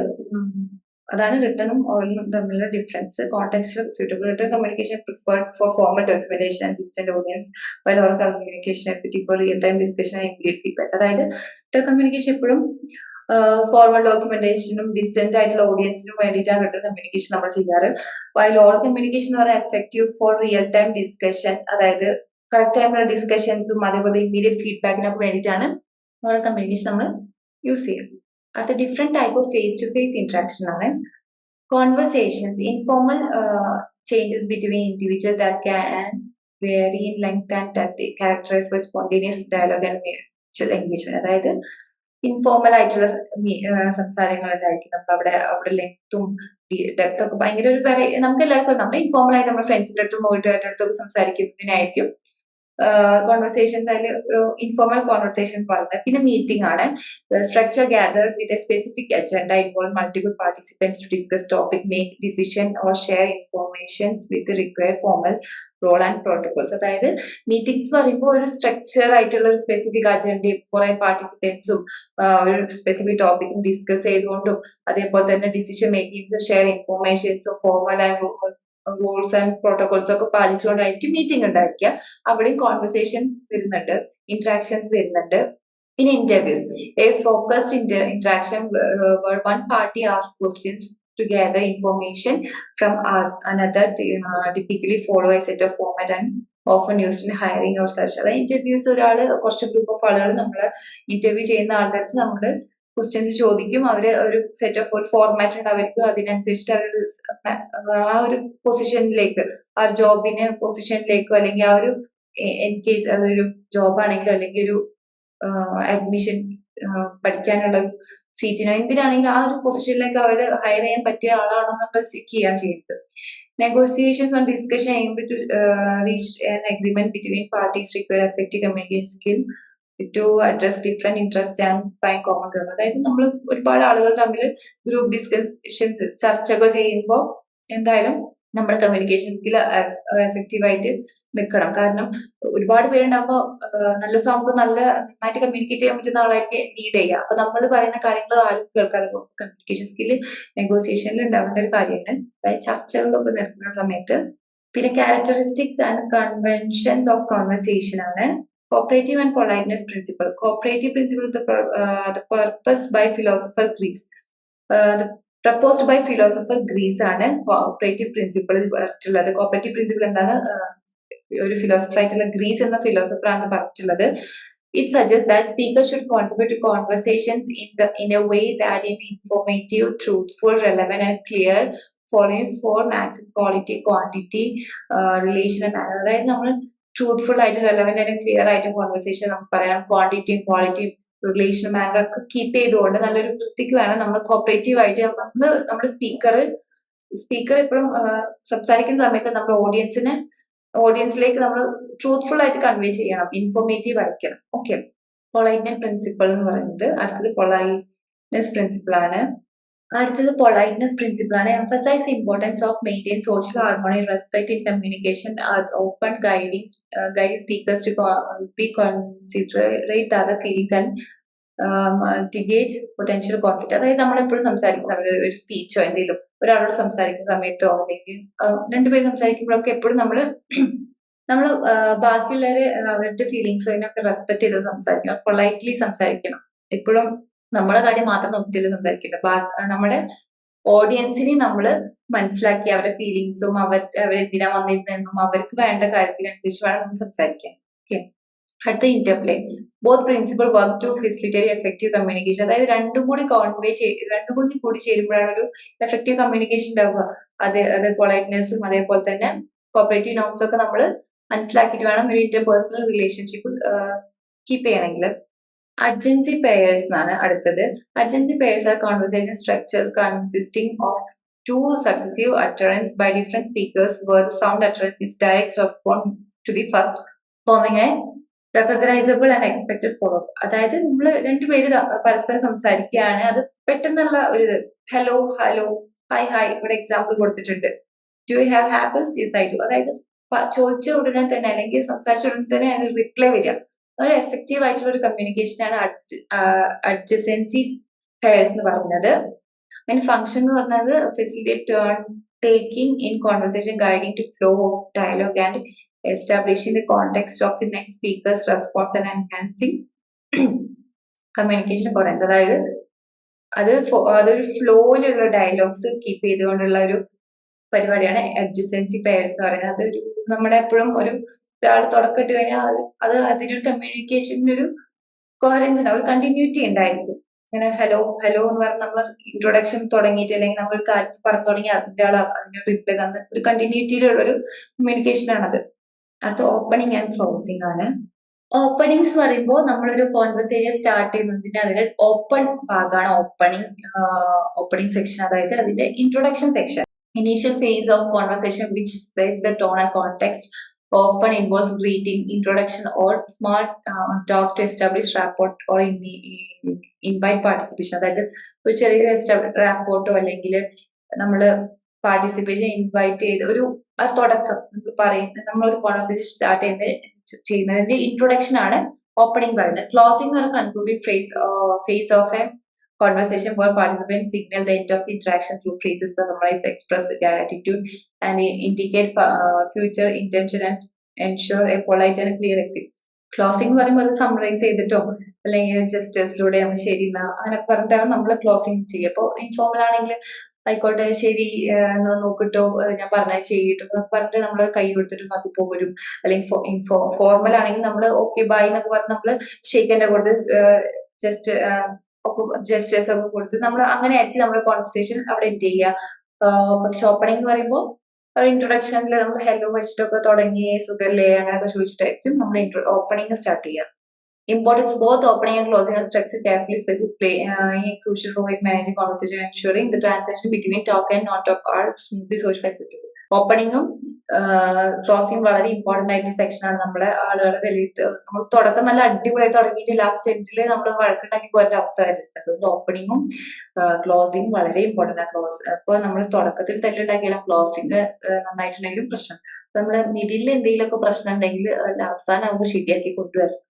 അതാണ് റിട്ടണും ഓറലും തമ്മിലുള്ള difference. Contextual suitable written communication preferred for formal documentation and distant audience, while oral communication effective for real time discussion and immediate feedback. അതായത് റിട്ടൺ കമ്മ്യൂണിക്കേഷൻ എപ്പോഴും ഫോർമൽ ഡോക്യുമെന്റേഷനും ഡിസ്റ്റന്റ് ആയിട്ടുള്ള ഓഡിയൻസിനും വേണ്ടിയിട്ടാണ് റിട്ടൺ കമ്മ്യൂണിക്കേഷൻ നമ്മൾ ചെയ്യാറ്. വൈൽ ഓറൽ കമ്മ്യൂണിക്കേഷൻ എന്ന് പറഞ്ഞാൽ effective for real time discussion, അതായത് correct ആയിട്ടുള്ള ഡിസ്കഷൻസും അതേപോലെ ഇമ്മീഡിയറ്റ് ഫീഡ്ബാക്കിനൊക്കെ വേണ്ടിയിട്ടാണ് ഓറൽ കമ്മ്യൂണിക്കേഷൻ നമ്മൾ യൂസ് ചെയ്യുന്നത്. അടുത്ത different type of face to face interaction ആണ്. Conversations, informal changes between individuals that can vary in length and depth, characterized by spontaneous dialogue and engagement, അതായത് informal ആയിട്ടുള്ള സംസാരങ്ങൾ ഉണ്ടായിരിക്കും. നമുക്ക് അവിടെ ലെങ്ത്തും ഡെപ്തും ഒക്കെ ഭയങ്കര ഒരു നമുക്ക് എല്ലാവർക്കും നമ്മുടെ ഇൻഫോർമൽ ആയിട്ട് നമ്മുടെ ഫ്രണ്ട്സിന്റെ അടുത്തും വീട്ടുകാരുടെ അടുത്തൊക്കെ സംസാരിക്കുന്നതിനായിരിക്കും കോൺവെർസേഷൻ, അതിൽ ഇൻഫോർമൽ കോൺവെർസേഷൻ പറയുന്നത്. പിന്നെ മീറ്റിംഗ് ആണ്. Structure gather with a specific agenda, involve multiple participants to discuss topic, make decision or share informations with required formal role and protocols. അതായത് മീറ്റിംഗ്സ് പറയുമ്പോൾ ഒരു സ്ട്രക്ചർ ആയിട്ടുള്ള ഒരു സ്പെസിഫിക് അജണ്ടയും കുറെ പാർട്ടിസിപ്പൻസും ഒരു സ്പെസിഫിക് ടോപ്പിക്കും ഡിസ്കസ് ചെയ്തുകൊണ്ടും അതേപോലെ തന്നെ decision makings, share informations, formal and rules and protocols ഒക്കെ പാലിച്ചുകൊണ്ടായിരിക്കും മീറ്റിംഗ് ഉണ്ടായിരിക്കുക. അവിടെയും കോൺവെർസേഷൻ വരുന്നുണ്ട്, ഇന്ററാക്ഷൻസ് വരുന്നുണ്ട്. In interviews, a focused interaction where one party asks questions to gather information from another, typically follow a set of format and often used in hiring or search. അതായത് interviews ഒരാള് കുറച്ച് group of ആളുകൾ നമ്മള് interview ചെയ്യുന്ന ആളുടെ അടുത്ത് നമ്മള് questions ചോദിക്കും. അവര് ഒരു സെറ്റ് ഓഫ് ഒരു ഫോർമാറ്റ് ഉണ്ട് അവർക്ക്, അതിനനുസരിച്ചിട്ട് അവർ ആ ഒരു പൊസിഷനിലേക്ക്, ആ ഒരു ജോബിന് പൊസിഷനിലേക്കോ അല്ലെങ്കിൽ ആ ഒരു ഇൻ കേസ് അതൊരു ജോബ് ആണെങ്കിലോ അല്ലെങ്കിൽ ഒരു അഡ്മിഷൻ പഠിക്കാനുള്ള സീറ്റിനോ എന്തിനാണെങ്കിലും ആ ഒരു പൊസിഷനിലേക്ക് അവർ ഹയർ ചെയ്യാൻ പറ്റിയ ആളാണോ നമ്മൾ ചെക്ക് ചെയ്യാൻ ചെയ്യുന്നത്. Negotiations and discussion aimed to reach an agreement between parties require effective communication skill to address different interests and find common ground. അതായത് നമ്മൾ ഒരുപാട് ആളുകൾ തമ്മിൽ ഗ്രൂപ്പ് ഡിസ്കഷൻസ് ചർച്ചകൾ ചെയ്യുമ്പോൾ എന്തായാലും നമ്മുടെ കമ്മ്യൂണിക്കേഷൻ സ്കിൽ എഫക്റ്റീവ് ആയിട്ട് നിൽക്കണം. കാരണം ഒരുപാട് പേരുണ്ടാകുമ്പോൾ നല്ല സൗണ്ട് നന്നായിട്ട് കമ്മ്യൂണിക്കേറ്റ് ചെയ്യാൻ പറ്റുന്ന ആളായിരിക്കും ലീഡ് ചെയ്യുക. അപ്പൊ നമ്മൾ പറയുന്ന കാര്യങ്ങൾ ആരും കേൾക്കാതെ പോകും. കമ്മ്യൂണിക്കേഷൻ സ്കില്ല് നെഗോസിയേഷനിൽ ഉണ്ടാവേണ്ട ഒരു കാര്യമാണ്. അതായത് ചർച്ചകളൊക്കെ നടക്കുന്ന സമയത്ത്. പിന്നെ characteristics and conventions of conversation ആണ്. Cooperative and politeness principle. Cooperative principle purpose by philosopher Grice proposed by philosopher Grice ആണ് കോപ്പറേറ്റീവ് പ്രിൻസിപ്പിൾ പറഞ്ഞിട്ടുള്ളത്. കോപ്പറേറ്റീവ് പ്രിൻസിപ്പിൾ എന്താണ്? ഒരു ഫിലോസഫർ ആയിട്ടുള്ള ഗ്രീസ് എന്ന ഫിലോസഫർ ആണ് പറഞ്ഞിട്ടുള്ളത്. It suggests that speakers should contribute to conversations in a way that is informative, truthful, relevant, and clear, following four maximum quality, quantity, relation, and manner. അതായത് നമ്മൾ truthful ആയിട്ട് relevant ആയിട്ട് clear ആയിട്ട് conversation നമുക്ക് പറയാം. ക്വാണ്ടിറ്റിയും ക്വാളിറ്റിയും റിലേഷൻ മാനർ ഒക്കെ keep ചെയ്തുകൊണ്ട് നല്ലൊരു വൃത്തിക്ക് വേണം നമ്മൾ കോപ്പറേറ്റീവ് ആയിട്ട് നമ്മുടെ സ്പീക്കർ എപ്പോഴും സംസാരിക്കുന്ന സമയത്ത് നമ്മുടെ ഓഡിയൻസിലേക്ക് നമ്മൾ ട്രൂത്ത്ഫുൾ ആയിട്ട് കൺവേ ചെയ്യണം, ഇൻഫോർമേറ്റീവ് ആയിരിക്കണം. ഓക്കെ, പൊളൈറ്റ്നെസ് പ്രിൻസിപ്പിൾ എന്ന് പറയുന്നത് അടുത്തത് പൊളൈറ്റ്നെസ് പ്രിൻസിപ്പിൾ ആണ്. Emphasize the importance of maintain social harmony, respect in communication, often guiding speakers to be considerate other feelings and mitigate potential conflict. അതായത് നമ്മളെപ്പോഴും സംസാരിക്കുന്ന സമയത്ത് ഒരു സ്പീച്ചോ എന്തെങ്കിലും ഒരാളോട് സംസാരിക്കുന്ന സമയത്തോ അല്ലെങ്കിൽ രണ്ടുപേരും സംസാരിക്കുമ്പോഴൊക്കെ എപ്പോഴും നമ്മൾ ബാക്കിയുള്ളവരെ അവരുടെ ഫീലിങ്സോ അതിനൊക്കെ റെസ്പെക്ട് ചെയ്ത് സംസാരിക്കണം, പൊളൈറ്റ്ലി സംസാരിക്കണം. എപ്പോഴും നമ്മളെ കാര്യം മാത്രം നോക്കിയിട്ടല്ല സംസാരിക്കേണ്ടത്. നമ്മുടെ ഓഡിയൻസിനെ നമ്മൾ മനസ്സിലാക്കി അവരുടെ ഫീലിങ്സും അവരെന്തിനാ വന്നിരുന്നതെന്നും അവർക്ക് വേണ്ട കാര്യത്തിനനുസരിച്ച് വേണം നമ്മൾ സംസാരിക്കാൻ. ഓക്കെ, അടുത്ത interplay. Both principle work to facilitate effective communication. അതായത് രണ്ടും കൂടി കൂടി ചേരുമ്പോഴാണ് ഒരു എഫക്റ്റീവ് കമ്മ്യൂണിക്കേഷൻ ഉണ്ടാവുക. അത് പൊളൈറ്റ്നെസ്സും അതേപോലെ തന്നെ കോപ്പറേറ്റീവ് നോംസും ഒക്കെ നമ്മൾ മനസ്സിലാക്കിയിട്ട് വേണം ഒരു ഇന്റർപേഴ്സണൽ റിലേഷൻഷിപ്പ് കീപ്പ് ചെയ്യണമെങ്കിൽ. Adjacency pairs എന്നാണ് അടുത്തത്. Adjacency pairs are conversation structures consisting of two successive utterance by different speakers where the sound utterance is direct response to the first, forming a recognizable and expected follow-up. അതായത് നമ്മൾ രണ്ടുപേര് പരസ്പരം സംസാരിക്കുകയാണ്, അത് പെട്ടെന്നുള്ള ഒരു ഹലോ ഹായ് ഇവിടെ example കൊടുത്തിട്ടുണ്ട്. Do you have apples? Yes I do. അതായത് ചോദിച്ച ഉടനെ തന്നെ അല്ലെങ്കിൽ സംസാരിച്ച ഉടനെ തന്നെ അതിന് റിപ്ലൈ വരിക. ഒരു എഫക്റ്റീവ് ആയിട്ടുള്ള ഒരു കമ്മ്യൂണിക്കേഷൻ ആണ് അഡ്ജസൻസി പെയർസ് എന്ന് പറയുന്നത്. അതിന് ഫംഗ്ഷൻ എന്ന് പറഞ്ഞത് facilitate turn taking in conversation, guiding to flow of dialogue and establishing the context of the next speakers response and enhancing communication context. അതായത് അതൊരു ഫ്ലോയിലുള്ള ഡയലോഗ്സ് കീപ്പ് ചെയ്തുകൊണ്ടുള്ള ഒരു പരിപാടിയാണ് അഡ്ജസൻസി പെയർസ് എന്ന് പറയുന്നത്. അതൊരു നമ്മുടെ എപ്പോഴും ഒരാൾ തുടക്കമിട്ട് കഴിഞ്ഞാൽ അത് അതിനൊരു കമ്മ്യൂണിക്കേഷനൊരു കോഹറൻസ് ഉണ്ടാവും, ഒരു കണ്ടിന്യൂറ്റി ഉണ്ടായിരിക്കും. അങ്ങനെ ഹലോ എന്ന് പറഞ്ഞ് നമ്മൾ ഇൻട്രൊഡക്ഷൻ തുടങ്ങിയിട്ട് അല്ലെങ്കിൽ നമ്മൾ കാറ്റ് പറഞ്ഞു തുടങ്ങി അതിന്റെ അതിനൊരു റിപ്ലൈ തന്ന ഒരു കണ്ടിന്യൂറ്റിയിലുള്ള ഒരു കമ്മ്യൂണിക്കേഷൻ ആണത്. അടുത്ത ഓപ്പണിംഗ് ആൻഡ് ക്ലോസിംഗ് ആണ്. ഓപ്പണിങ്സ് പറയുമ്പോൾ നമ്മളൊരു കോൺവെർസേഷൻ സ്റ്റാർട്ട് ചെയ്യുന്നതിന് അതിന്റെ ഓപ്പൺ ഭാഗമാണ് ഓപ്പണിംഗ് സെക്ഷൻ, അതായത് അതിന്റെ introduction section. Initial phase of conversation which sets the tone and context often involves greeting, introduction, or small talk to establish rapport or invite participation. അതായത് ഒരു ചെറിയ റാപ്പോർട്ടോ അല്ലെങ്കിൽ നമ്മൾ പാർട്ടിസിപ്പേഷൻ ഇൻവൈറ്റ് ചെയ്ത് ഒരു തുടക്കം പറയുന്നത്, നമ്മളൊരു കോൺവെർസേഷൻ സ്റ്റാർട്ട് ചെയ്യുന്നതിന്റെ ഇൻട്രൊഡക്ഷൻ ആണ് ഓപ്പണിംഗ് പറയുന്നത്. ക്ലോസിംഗ് ഒരു concluding phase of a conversation where participants signal the end of the interaction through phrases that summarize, express gratitude, and indicate future intention and ensure a polite and clear exit. Closing പറയുമ്പോൾ അത് summarise ചെയ്തിട്ടോ അല്ലെങ്കിൽ ജസ്റ്റേഴ്സിലൂടെ ശരി അങ്ങനെ പറഞ്ഞിട്ടാണ് നമ്മൾ closing ചെയ്യുക. അപ്പോൾ ഇൻഫോർമൽ ആണെങ്കിൽ ആയിക്കോട്ടെ ശരി നോക്കിട്ടോ ഞാൻ പറഞ്ഞ ചെയ്തിട്ടോ പറഞ്ഞിട്ട് നമ്മൾ കൈ കൊടുത്തിട്ട് അത് പോരും. അല്ലെങ്കിൽ ഫോർമൽ ആണെങ്കിൽ നമ്മൾ ഓക്കെ ബൈ എന്നൊക്കെ പറഞ്ഞ് നമ്മൾ ഷെയ്ക്കൻ്റെ കൊടുത്ത് ജസ്റ്റ് ജസ്റ്റേഴ്സ് ഒക്കെ കൊടുത്ത് നമ്മൾ അങ്ങനെ ആയിരിക്കും നമ്മുടെ കോൺവെർസേഷൻ അവിടെ എൻഡ് ചെയ്യുക. പക്ഷെ ഓപ്പണിംഗ് എന്ന് പറയുമ്പോൾ ഇൻട്രൊഡക്ഷനിൽ നമ്മൾ ഹെല്ലോ വെച്ചിട്ടൊക്കെ തുടങ്ങി സുഖല്ലേ അങ്ങനെയൊക്കെ ചോദിച്ചിട്ടായിരിക്കും നമ്മൾ ഓപ്പണിംഗ് സ്റ്റാർട്ട് ചെയ്യുക. Importance both opening and closing are structured carefully, play a crucial role in managing conversation and ensuring the transition between talk and non-talk are smoothly social acceptable. ഓപ്പണിങ്ങും ക്ലോസിംഗ് വളരെ important ആയിട്ട് section ആണ്. നമ്മുടെ ആളുകളെ നമ്മൾ തുടക്കം നല്ല അടിപൊളിയായി തുടങ്ങിയിട്ട് ലാസ്റ്റ് എൻഡിൽ നമ്മൾ വഴക്കുണ്ടാക്കി പോരേണ്ട അവസ്ഥ വരുന്നത്. അതുകൊണ്ട് ഓപ്പണിങ്ങും ക്ലോസിംഗ് വളരെ ഇമ്പോർട്ടന്റ് ആണ്. അപ്പോൾ നമ്മൾ തുടക്കത്തിൽ തെറ്റുണ്ടാക്കിയാലും ക്ലോസിംഗ് നന്നായിട്ടുണ്ടെങ്കിലും പ്രശ്നം, നമ്മുടെ മിഡിലിൽ എന്തെങ്കിലുമൊക്കെ പ്രശ്നം ഉണ്ടെങ്കിൽ അവസാനം നമുക്ക് ശരിയാക്കി കൊണ്ടുവരാം.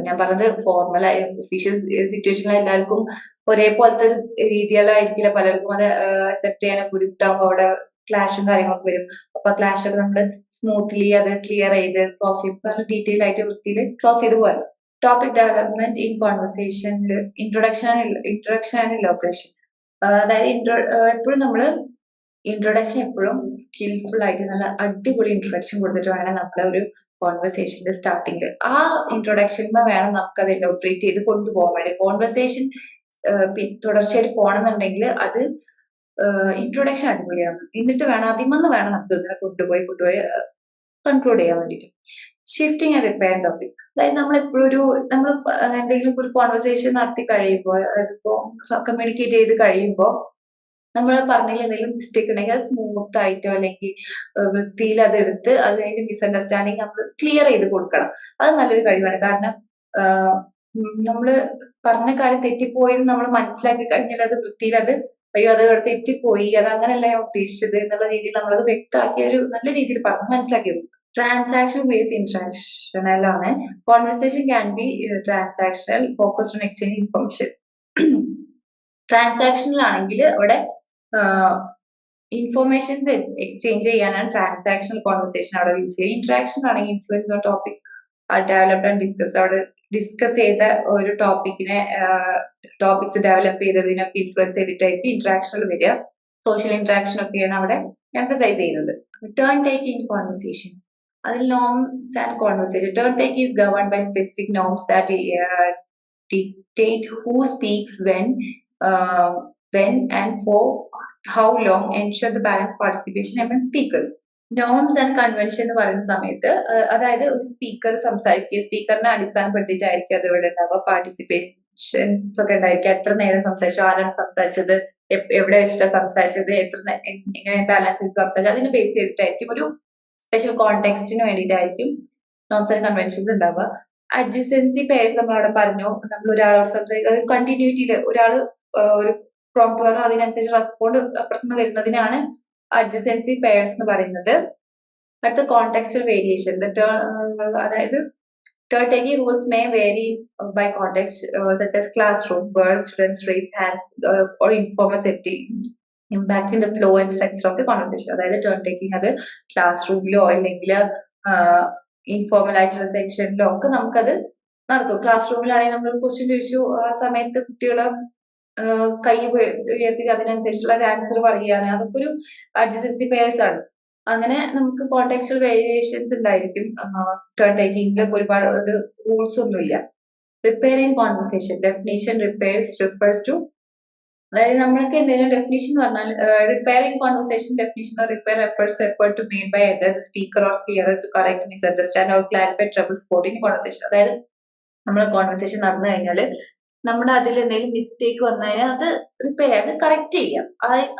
ഞാൻ പറഞ്ഞത് ഫോർമൽ ഒഫീഷ്യൽ സിറ്റുവേഷനിൽ എല്ലാവർക്കും ഒരേപോലത്തെ രീതികളായിരിക്കില്ല, പലർക്കും അത് അക്സെപ്റ്റ് ചെയ്യാനൊക്കെ ബുദ്ധിമുട്ടാകുമ്പോൾ അവിടെ ക്ലാഷും കാര്യങ്ങളൊക്കെ വരും. അപ്പൊ ക്ലാഷ് ഒക്കെ നമ്മൾ സ്മൂത്ത്ലി അത് ക്ലിയർ ചെയ്ത് ക്ലോസ് ചെയ്ത് ഡീറ്റെയിൽ ആയിട്ട് വൃത്തിയിൽ ക്ലോസ് ചെയ്ത് പോകാം. ടോപ്പിക് ഡെവലപ്മെന്റ് ഇൻ കോൺവെർസേഷനിൽ ഇൻട്രൊഡക്ഷൻ ആൻഡ് ഇലോബറേഷൻ, അതായത് എപ്പോഴും നമ്മൾ ഇൻട്രൊഡക്ഷൻ എപ്പോഴും സ്കിൽഫുൾ ആയിട്ട് നല്ല അടിപൊളി ഇൻട്രൊഡക്ഷൻ കൊടുത്തിട്ട് വേണം നമ്മളെ ഒരു കോൺവെർസേഷന്റെ സ്റ്റാർട്ടിങ്ങിൽ ആ ഇൻട്രൊഡക്ഷനിൽ വേണം നമുക്ക് അത് എലോബറേറ്റ് ചെയ്ത് കൊണ്ടുപോകാൻ വേണ്ടി. കോൺവെർസേഷൻ തുടർച്ചയായിട്ട് പോകണമെന്നുണ്ടെങ്കിൽ അത് ഇൻട്രൊഡക്ഷൻ അടിപൊളിയാണ്, എന്നിട്ട് വേണം അതിമന്ന് വേണം നമുക്ക് ഇങ്ങനെ കൊണ്ടുപോയി കൺക്ലൂഡ് ചെയ്യാൻ വേണ്ടിയിട്ട്. ഷിഫ്റ്റിംഗ് ആൻഡ് റിപ്പയർ ടോപ്പിക്, അതായത് നമ്മൾ എന്തെങ്കിലും ഒരു കോൺവെർസേഷൻ നടത്തി കഴിയുമ്പോൾ അതിപ്പോ കമ്മ്യൂണിക്കേറ്റ് ചെയ്ത് കഴിയുമ്പോൾ നമ്മൾ പറഞ്ഞതിൽ എന്തെങ്കിലും മിസ്റ്റേക്ക് ഉണ്ടെങ്കിൽ അത് സ്മൂത്ത് ആയിട്ടോ അല്ലെങ്കിൽ വൃത്തിയിൽ അതെടുത്ത് അതിന്റെ മിസ്അണ്ടർസ്റ്റാൻഡിങ് നമ്മൾ ക്ലിയർ ചെയ്ത് കൊടുക്കണം. അത് നല്ലൊരു കഴിവാണ്. കാരണം നമ്മൾ പറഞ്ഞ കാര്യം തെറ്റിപ്പോയെന്ന് നമ്മൾ മനസ്സിലാക്കി കഴിഞ്ഞാൽ അത് വൃത്തിയിൽ അത് അയ്യോ അത് ഇവിടെ തെറ്റിപ്പോയി, അത് അങ്ങനെയല്ല ഞാൻ ഉദ്ദേശിച്ചത് എന്നുള്ള രീതിയിൽ നമ്മളത് വ്യക്തമാക്കി ഒരു നല്ല രീതിയിൽ പറഞ്ഞ് മനസ്സിലാക്കി കൊടുക്കും. ട്രാൻസാക്ഷൻ ബേസ്ഡ് ഇന്ററാക്ഷണൽ ആണ്. Conversation can be transactional, focused on exchange information. Transactional ആണെങ്കിൽ അവിടെ ഇൻഫോർമേഷൻസ് എക്സ്ചേഞ്ച് ചെയ്യാനാണ് ട്രാൻസാക്ഷണൽ കോൺവെർസേഷൻ അവിടെ യൂസ് ചെയ്യുക. ഇന്ററാക്ഷൻ ആണെങ്കിൽ influence on topic developed and discuss, അവിടെ ഡിസ്കസ് ചെയ്ത ഒരു ടോപ്പിക്സ് ഡെവലപ്പ് ചെയ്തതിനൊക്കെ ഇൻഫ്ലുവൻസ് ചെയ്തിട്ടായിരിക്കും ഇന്ററാക്ഷനിൽ വരിക. സോഷ്യൽ ഇന്ററാക്ഷൻ ഒക്കെയാണ് അവിടെ എംഫസൈസ് ചെയ്യുന്നത്. ടേൺ ടേക്കിംഗ് കോൺവെർസേഷൻ, അതിൽ norms and conversation. Turn take is governed by specific norms that dictate who speaks when and for how long, ensure the balanced participation among speakers. Norms and convention എന്ന് പറയുന്ന സമയത്ത് അതായത് ഒരു speaker സംസാരിക്കുക, സ്പീക്കറിനെ അടിസ്ഥാനപ്പെടുത്തിയിട്ടായിരിക്കും അത് ഇവിടെ ഉണ്ടാവുക. പാർട്ടിസിപ്പേഷൻസ് ഒക്കെ ഉണ്ടായിരിക്കും, എത്ര നേരം സംസാരിച്ചു, ആരാണ് സംസാരിച്ചത്, എവിടെ വെച്ചിട്ടാണ് സംസാരിച്ചത്, എങ്ങനെ ബാലൻസ് ചെയ്ത് സംസാരിച്ചത്, അതിനെ ബേസ് ചെയ്തിട്ടായിരിക്കും ഒരു സ്പെഷ്യൽ കോണ്ടെക്സ്റ്റിന് വേണ്ടിയിട്ടായിരിക്കും നോംസ് ആൻഡ് കൺവെൻഷൻസ് ഉണ്ടാവുക. അഡ്ജസൻസി പേഴ്സ് നമ്മൾ അവിടെ പറഞ്ഞു, നമ്മൾ ഒരാളോട് സംസാരിക്കുക കണ്ടിന്യൂറ്റിയിൽ ഒരാൾ ഒരു പ്രോംപ്റ്റ് പറഞ്ഞു അതിനനുസരിച്ച് റെസ്പോണ്ട് അപ്പുറത്തുനിന്ന് വരുന്നതിനാണ് അഡ്ജസൻസി പെയർസ് എന്ന് പറയുന്നത്. അടുത്ത കോണ്ടെക്സ്റ്റൽ വേരിയേഷൻ, അതായത് turn taking rules may vary by context, such as classroom where students raise hands or informal settings impacting the flow and structure of the conversation. അതായത് turn taking അത് class റൂമിലോ അല്ലെങ്കിൽ informal ആയിട്ടുള്ള സെക്ഷനിലോ ഒക്കെ നമുക്കത് നടക്കും. Class റൂമിലാണെങ്കിൽ നമ്മൾ question ചോദിച്ചു, ആ സമയത്ത് കുട്ടികൾ കൈ ഉയർത്തി അതിനനുസരിച്ചുള്ള ആൻസർ പറയുകയാണ്, അതൊക്കെ ഒരു അഡ്ജസൻസി പെയർസ് ആണ്. അങ്ങനെ നമുക്ക് കോണ്ടെക്സ്റ്റൽ വേരിയേഷൻസ് ഉണ്ടായിരിക്കും. ടേൺ ടേക്കിംഗിൽ ഒരുപാട് റൂൾസ് ഒന്നുമില്ല. Repairing conversation definition, repairs refers to അതായത് നമ്മൾക്ക് എന്തെങ്കിലും ഡെഫിനിഷൻ എന്ന് പറഞ്ഞാൽ repairing conversation definition repair efforts effort to made by either the speaker or clear to correct misunderstand or clarify trouble spot in conversation. അതായത് നമ്മളെ conversation നടന്നു കഴിഞ്ഞാൽ നമ്മുടെ അതിൽ എന്തെങ്കിലും മിസ്റ്റേക്ക് വന്നു കഴിഞ്ഞാൽ അത് റിപ്പയർ ചെയ്യാം, അത് കറക്റ്റ് ചെയ്യാം.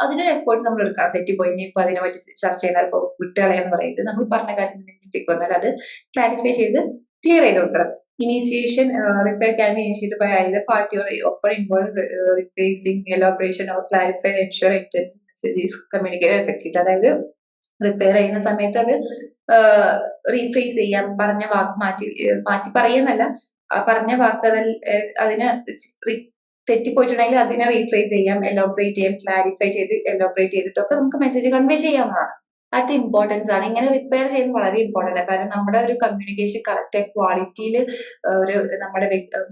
അതിനൊരു എഫേർട്ട് നമ്മൾ എടുക്കണം. തെറ്റിപ്പോയി ഇനിയിപ്പോൾ അതിനെ പറ്റി ചർച്ച ചെയ്യണം, ഇപ്പോൾ വിട്ടുകളയാന്ന് പറയുന്നത് നമ്മൾ പറഞ്ഞ കാര്യത്തിൽ മിസ്റ്റേക്ക് വന്നാൽ അത് ക്ലാരിഫൈ ചെയ്ത് ക്ലിയർ ചെയ്ത് കൊടുക്കണം. Initiation repair can be initiated by either party or often involve replacing, elaboration or clarify ensure intended message is communicated effectively. അതായത് റിപ്പയർ ചെയ്യുന്ന സമയത്ത് അത് റീഫ്രേസ് ചെയ്യാം, പറഞ്ഞ വാക്ക് മാറ്റി മാറ്റി പറയുന്നല്ല, പറഞ്ഞ വാക്ക് അതിന് തെറ്റിപ്പോയിട്ടുണ്ടെങ്കിൽ അതിനെ റീഫ്രേസ് ചെയ്യാം, എലോബറേറ്റ് ചെയ്യാം, ക്ലാരിഫൈ ചെയ്ത് എലോബറേറ്റ് ചെയ്തിട്ടൊക്കെ നമുക്ക് മെസ്സേജ് കൺവേ ചെയ്യാവുന്നതാണ്. അത് ഇമ്പോർട്ടൻസ് ആണ്. ഇങ്ങനെ റിപ്പയർ ചെയ്യുന്നത് വളരെ ഇമ്പോർട്ടന്റ് ആണ്. കാരണം നമ്മുടെ ഒരു കമ്മ്യൂണിക്കേഷൻ കറക്റ്റ് ക്വാളിറ്റിയിൽ ഒരു നമ്മുടെ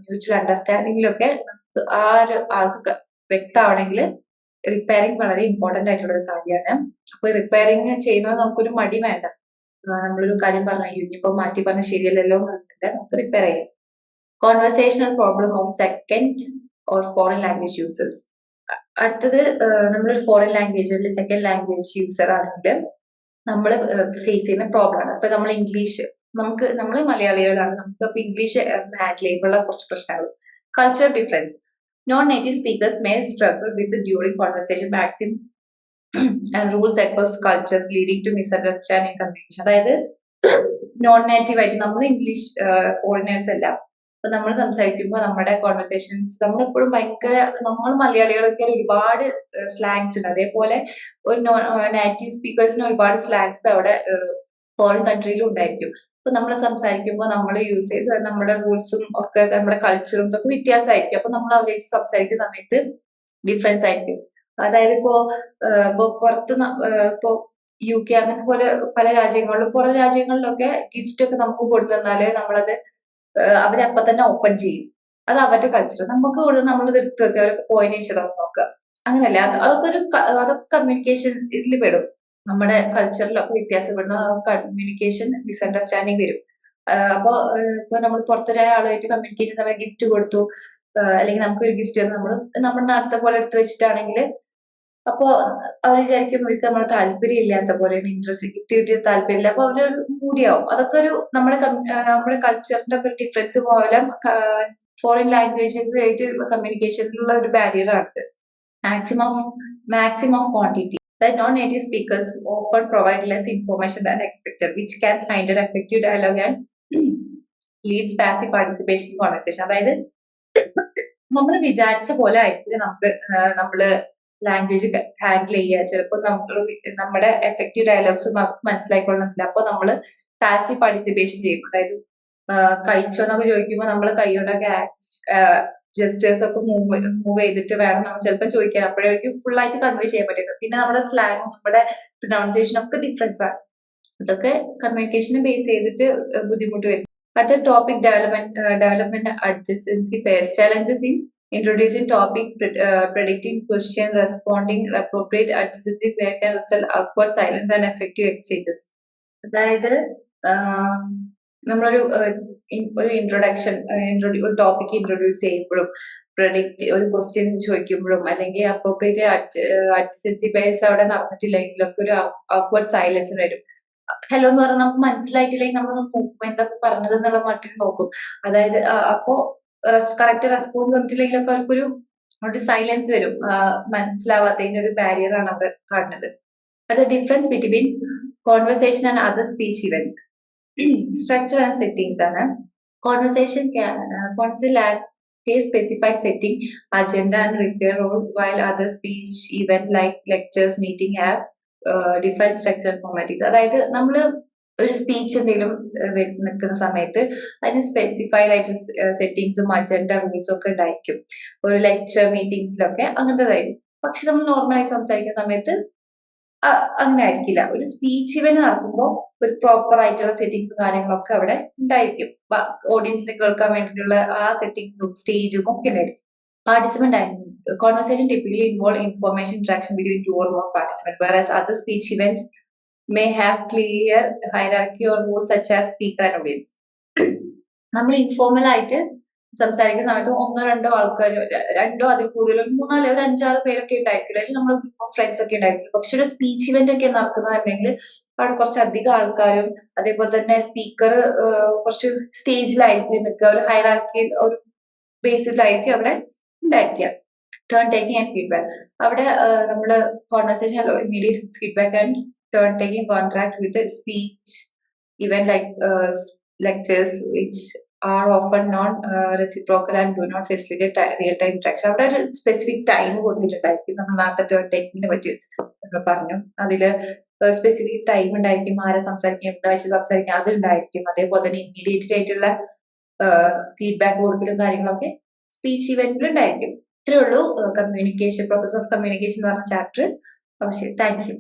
മ്യൂച്വൽ അണ്ടർസ്റ്റാൻഡിങ്ങിലൊക്കെ ആ ഒരു ആൾക്ക് വ്യക്തമാണെങ്കിൽ റിപ്പയറിംഗ് വളരെ ഇമ്പോർട്ടന്റ് ആയിട്ടുള്ള ഒരു കാര്യമാണ്. അപ്പൊ റിപ്പയറിംഗ് ചെയ്യുന്നത് നമുക്കൊരു മടി വേണ്ട. നമ്മളൊരു കാര്യം പറഞ്ഞു ഇനിയിപ്പോ മാറ്റി പറഞ്ഞ ശരിയല്ലല്ലോ എന്നില്ല, നമുക്ക് റിപ്പയർ ചെയ്യാം. Conversational problem of second or foreign language users. അടുത്തത് നമ്മളൊരു ഫോറിൻ ലാംഗ്വേജിൽ സെക്കൻഡ് ലാംഗ്വേജ് യൂസർ ആണെങ്കിൽ നമ്മൾ ഫേസ് ചെയ്യുന്ന പ്രോബ്ലം ആണ്. ഇപ്പൊ നമ്മൾ ഇംഗ്ലീഷ് നമ്മൾ മലയാളികളാണ്, നമുക്ക് അപ്പൊ ഇംഗ്ലീഷ് ഹാൻഡിൽ ചെയ്യുമ്പോഴുള്ള കുറച്ച് പ്രശ്നങ്ങൾ. Culture difference. Non native speakers may struggle with during conversation maximum and rules across cultures leading to misunderstanding communication. അതായത് നോൺ നേറ്റീവ് ആയിട്ട് നമ്മൾ ഇംഗ്ലീഷ് ഫോറിനേഴ്സ് അല്ല, അപ്പൊ നമ്മൾ സംസാരിക്കുമ്പോൾ നമ്മുടെ കോൺവെർസേഷൻസ് നമ്മളെപ്പോഴും ഭയങ്കര നമ്മൾ മലയാളികളൊക്കെ ഒരുപാട് സ്ലാങ്സ് ഉണ്ട്. അതേപോലെ ഒരു നേറ്റീവ് സ്പീക്കേഴ്സിന് ഒരുപാട് സ്ലാങ്സ് അവിടെ ഫോറിൻ കൺട്രിയിലും ഉണ്ടായിരിക്കും. അപ്പൊ നമ്മൾ സംസാരിക്കുമ്പോൾ നമ്മൾ യൂസ് ചെയ്ത് നമ്മുടെ റൂൾസും ഒക്കെ നമ്മുടെ കൾച്ചറും ഇതൊക്കെ വ്യത്യാസമായിരിക്കും. അപ്പൊ നമ്മൾ അവരായിട്ട് സംസാരിക്കുന്ന സമയത്ത് ഡിഫറൻസ് ആയിരിക്കും. അതായത് ഇപ്പോ പുറത്ത് ഇപ്പോ UK അങ്ങനത്തെ പോലെ പല രാജ്യങ്ങളിലും പുറം രാജ്യങ്ങളിലൊക്കെ ഗിഫ്റ്റ് ഒക്കെ നമുക്ക് കൊണ്ടുവന്നാല് നമ്മളത് അവരപ്പൊ തന്നെ ഓപ്പൺ ചെയ്യും. അത് അവരുടെ കൾച്ചർ. നമുക്ക് കൂടുതൽ നമ്മളത് എടുത്ത് വെക്കുക, അവരൊക്കെ പോയതിനു ശേഷം നമുക്ക് നോക്കുക. അങ്ങനല്ലേ, അതൊക്കെ കമ്മ്യൂണിക്കേഷൻ ഇതിൽ പെടും. നമ്മുടെ കൾച്ചറിലൊക്കെ വ്യത്യാസപ്പെടുന്ന കമ്മ്യൂണിക്കേഷൻ മിസ്അണ്ടർസ്റ്റാൻഡിങ് വരും. അപ്പൊ ഇപ്പൊ നമ്മൾ പുറത്തൊരാളുമായിട്ട് കമ്മ്യൂണിക്കേറ്റ് ചെയ്യുന്ന ഗിഫ്റ്റ് കൊടുത്തു, അല്ലെങ്കിൽ നമുക്കൊരു ഗിഫ്റ്റ് നമ്മൾ നമ്മുടെ നാട്ടിലെ പോലെ എടുത്ത് വെച്ചിട്ടാണെങ്കിൽ അപ്പൊ അവർ വിചാരിക്കും ഇവർക്ക് നമ്മളെ താല്പര്യം ഇല്ലാത്ത പോലെ, ഇൻട്രസ്റ്റ് കിട്ടിയ താല്പര്യമില്ല, അപ്പൊ അവര് മൂടിയാവും. അതൊക്കെ ഒരു നമ്മുടെ കൾച്ചറിന്റെ ഒക്കെ ഡിഫറൻസ് മൂലം ഫോറിൻ ലാംഗ്വേജസ് ആയിട്ട് കമ്മ്യൂണിക്കേഷനിലുള്ള ഒരു ബാരിയർ ആണ്. maximum of quantity. That non-native speakers often provide less information than expected, which can hinder effective dialogue and leads passive participation in conversation. അതായത് നമ്മൾ വിചാരിച്ച പോലെ ആയിരിക്കില്ല നമ്മള് ലാംഗ്വേജ് ഹാൻഡിൽ ചെയ്യുക. ചിലപ്പോൾ നമ്മുടെ എഫക്റ്റീവ് ഡയലോഗ്സ് നമുക്ക് മനസ്സിലായിക്കൊള്ളുന്നില്ല. അപ്പൊ നമ്മൾ പാസീവ് പാർട്ടിസിപ്പേഷൻ ചെയ്യും. അതായത് കഴിച്ചോ എന്നൊക്കെ ചോദിക്കുമ്പോൾ നമ്മൾ കൈയോടൊക്കെ ജസ്റ്റേഴ്സ് ഒക്കെ മൂവ് ചെയ്തിട്ട് വേണം നമ്മൾ ചിലപ്പോൾ ചോദിക്കാൻ. അപ്പോഴേക്കും ഫുൾ ആയിട്ട് കൺവേ ചെയ്യാൻ പറ്റില്ല. പിന്നെ നമ്മുടെ സ്ലാങ്, നമ്മുടെ പ്രൊനൗൺസിയേഷൻ ഒക്കെ ഡിഫറൻസ് ആണ്. ഇതൊക്കെ കമ്മ്യൂണിക്കേഷനെ ബേസ് ചെയ്തിട്ട് ബുദ്ധിമുട്ട് വരും. അടുത്ത topic development adjacency pairs. Challenges in introducing topic, predicting question, responding appropriate adjacency pair can result awkward silence and effective exchanges. അതായത് നമ്മളൊരു ഇൻട്രൊഡക്ഷൻ ഒരു ടോപ്പിക് ഇൻട്രൊഡ്യൂസ് ചെയ്യുമ്പോഴും ഒരു ക്വസ്റ്റ്യൻ ചോദിക്കുമ്പോഴും അല്ലെങ്കിൽ അപ്രോപ്രിയേറ്റ് adjacency pairs അവിടെ നടന്നിട്ടില്ലെങ്കിലൊക്കെ ഒരു awkward സൈലൻസ് വരും. ഹലോ എന്ന് പറഞ്ഞാൽ നമുക്ക് മനസ്സിലായിട്ടില്ലെങ്കിൽ നമ്മൾ നോക്കും എന്താ പറഞ്ഞത് എന്നുള്ള മട്ടിൽ നോക്കും. അതായത് അപ്പോ കറക്റ്റ് റെസ്പോണ്ട് വന്നിട്ടില്ലെങ്കിലൊക്കെ അവർക്കൊരു സൈലൻസ് വരും. മനസ്സിലാവാത്തതിന്റെ ഒരു ബാരിയർ ആണ് അവിടെ കാണുന്നത്. അത് difference between conversation and other speech events. Structure and settings ആണ്. Conversation lack a specified setting, agenda and require role, while other speech event like lectures, meeting have defined structure ഫോർമാറ്റിക്സ്. അതായത് നമ്മൾ ഒരു സ്പീച്ച് എന്തെങ്കിലും നിൽക്കുന്ന സമയത്ത് അതിന് സ്പെസിഫൈഡ് ആയിട്ട് സെറ്റിംഗ്സും അജണ്ട റൂൾസും ഒക്കെ ഉണ്ടായിരിക്കും. ഒരു ലെക്ചർ മീറ്റിംഗ്സിലൊക്കെ അങ്ങനത്തേതായിരിക്കും. പക്ഷെ നമ്മൾ നോർമലായി സംസാരിക്കുന്ന സമയത്ത് അങ്ങനെ ആയിരിക്കില്ല. ഒരു സ്പീച്ച് ഇവന്റ് നടക്കുമ്പോൾ ഒരു പ്രോപ്പർ ആയിട്ടുള്ള സെറ്റിംഗ്സും കാര്യങ്ങളൊക്കെ അവിടെ ഉണ്ടായിരിക്കും. ഓഡിയൻസിനെ കേൾക്കാൻ വേണ്ടിയിട്ടുള്ള ആ സെറ്റിംഗ്സും സ്റ്റേജും ഒക്കെ ഉണ്ടായിരിക്കും. Participant dynamic. Conversation typically involve information interaction between two or more participants, whereas other speech events may have clear hierarchy or rules such as speaker and audience. നമ്മൾ ഇൻഫോർമൽ ആയിട്ട് സംസാരിക്കുന്ന സമയത്ത് ഒന്നോ രണ്ടോ ആൾക്കാർ, രണ്ടോ അതിൽ കൂടുതലോ, മൂന്നാലോ, ഒരു അഞ്ചാറ് പേരൊക്കെ ഉണ്ടായിരിക്കില്ല, അല്ലെങ്കിൽ നമ്മൾ ഫ്രണ്ട്സ് ഒക്കെ ഉണ്ടായിരിക്കും. പക്ഷെ ഒരു സ്പീച്ച് ഇവന്റ് ഒക്കെ നടക്കുന്നതെങ്കിൽ അവിടെ കുറച്ച് അധികം ആൾക്കാരും, അതേപോലെ തന്നെ സ്പീക്കർ കുറച്ച് സ്റ്റേജിലായിരിക്കും നിൽക്കുക, ഒരു ഹൈറാർക്കി, ഒരു ബേസിലായിരിക്കും അവിടെ ഉണ്ടായിരിക്കുക. ടേൺ ടേക്കിംഗ് ആൻഡ് ഫീഡ്ബാക്ക്, അവിടെ നമ്മുടെ conversation immediate feedback and turn taking contract with speech even like lectures which are often non reciprocal and do not facilitate real time interaction. അവിടെ ഒരു സ്പെസിഫിക് ടൈം കൊടുത്തിട്ടുണ്ടായിരിക്കും. നമ്മൾ നേരത്തെ turn ടേക്കിങ്ങിനെ പറ്റി പറഞ്ഞു. അതില് specific time ഉണ്ടായിരിക്കും, ആരെ സംസാരിക്കും, എന്താ വെച്ച് സംസാരിക്കും, അത് ഉണ്ടായിരിക്കും. അതേപോലെ തന്നെ ഇമ്മീഡിയറ്റ് ആയിട്ടുള്ള ഫീഡ്ബാക്ക് കൊടുക്കലും കാര്യങ്ങളൊക്കെ സ്പീച്ച് ഇവന്റിൽ ഉണ്ടായിരിക്കും. ഇത്രയേ ഉള്ളൂ കമ്മ്യൂണിക്കേഷൻ, പ്രോസസ് ഓഫ് കമ്മ്യൂണിക്കേഷൻ എന്ന് പറഞ്ഞ ചാപ്റ്റർ. പക്ഷേ താങ്ക് യു.